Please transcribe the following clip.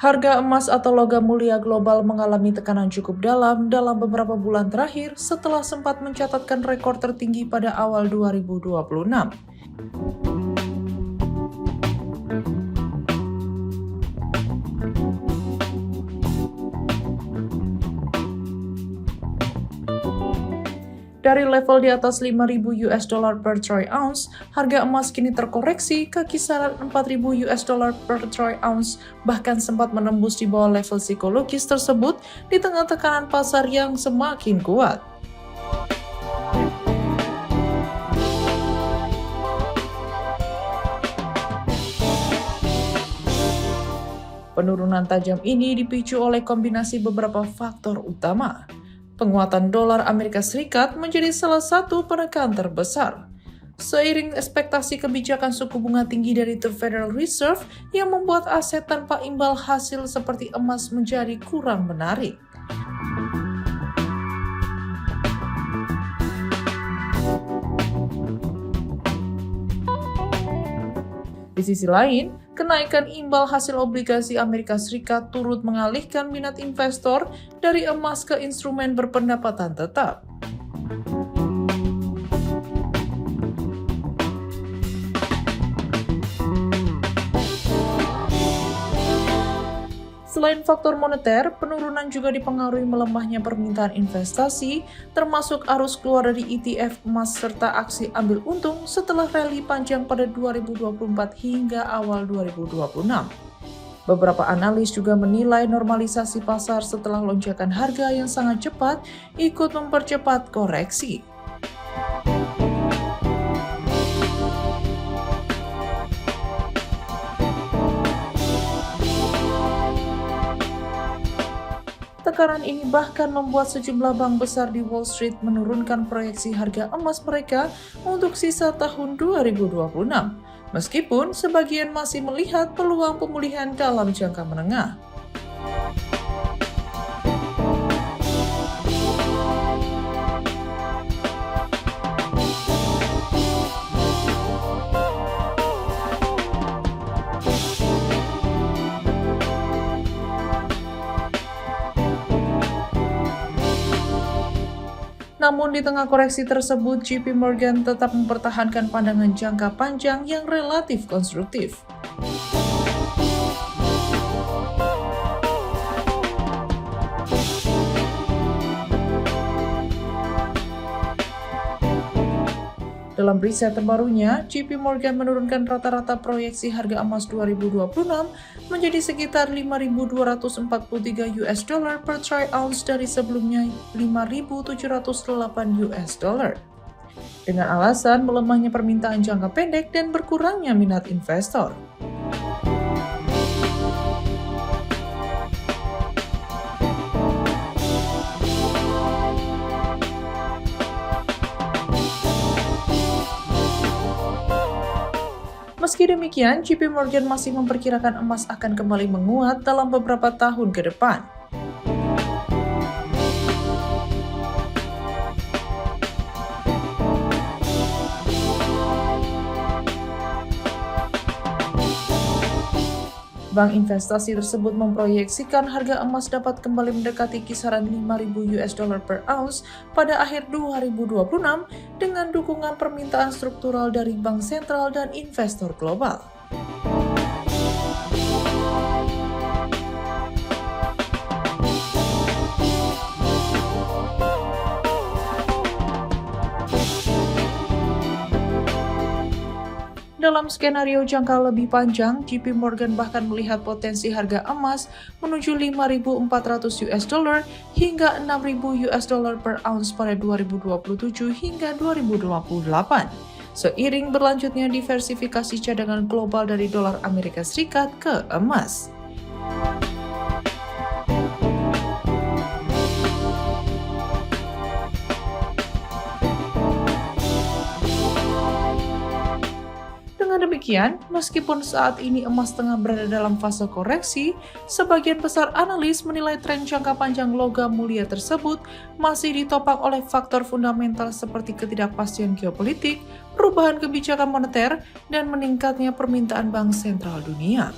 Harga emas atau logam mulia global mengalami tekanan cukup dalam beberapa bulan terakhir setelah sempat mencatatkan rekor tertinggi pada awal 2026. Dari level di atas 5.000 US dollar per troy ounce, harga emas kini terkoreksi ke kisaran 4.000 US dollar per troy ounce, bahkan sempat menembus di bawah level psikologis tersebut di tengah tekanan pasar yang semakin kuat. Penurunan tajam ini dipicu oleh kombinasi beberapa faktor utama. Penguatan dolar Amerika Serikat menjadi salah satu penekan terbesar. Seiring ekspektasi kebijakan suku bunga tinggi dari The Federal Reserve yang membuat aset tanpa imbal hasil seperti emas menjadi kurang menarik. Di sisi lain, kenaikan imbal hasil obligasi Amerika Serikat turut mengalihkan minat investor dari emas ke instrumen berpendapatan tetap. Selain faktor moneter, penurunan juga dipengaruhi melemahnya permintaan investasi, termasuk arus keluar dari ETF emas serta aksi ambil untung setelah rally panjang pada 2024 hingga awal 2026. Beberapa analis juga menilai normalisasi pasar setelah lonjakan harga yang sangat cepat ikut mempercepat koreksi. Tekanan ini bahkan membuat sejumlah bank besar di Wall Street menurunkan proyeksi harga emas mereka untuk sisa tahun 2026, meskipun sebagian masih melihat peluang pemulihan dalam jangka menengah. Namun di tengah koreksi tersebut, JP Morgan tetap mempertahankan pandangan jangka panjang yang relatif konstruktif. Dalam riset terbarunya, JP Morgan menurunkan rata-rata proyeksi harga emas 2026 menjadi sekitar 5.243 US dollar per troy ounce dari sebelumnya 5.708 US dollar. Dengan alasan melemahnya permintaan jangka pendek dan berkurangnya minat investor. Meski demikian, JP Morgan masih memperkirakan emas akan kembali menguat dalam beberapa tahun ke depan. Bank investasi tersebut memproyeksikan harga emas dapat kembali mendekati kisaran 5.000 US dollar per ounce pada akhir 2026 dengan dukungan permintaan struktural dari bank sentral dan investor global. Dalam skenario jangka lebih panjang, JP Morgan bahkan melihat potensi harga emas menuju 5.400 US dollar hingga 6.000 US dollar per ounce pada 2027 hingga 2028. Seiring berlanjutnya diversifikasi cadangan global dari dolar Amerika Serikat ke emas. Dengan demikian, meskipun saat ini emas tengah berada dalam fase koreksi, sebagian besar analis menilai tren jangka panjang logam mulia tersebut masih ditopang oleh faktor fundamental seperti ketidakpastian geopolitik, perubahan kebijakan moneter, dan meningkatnya permintaan bank sentral dunia.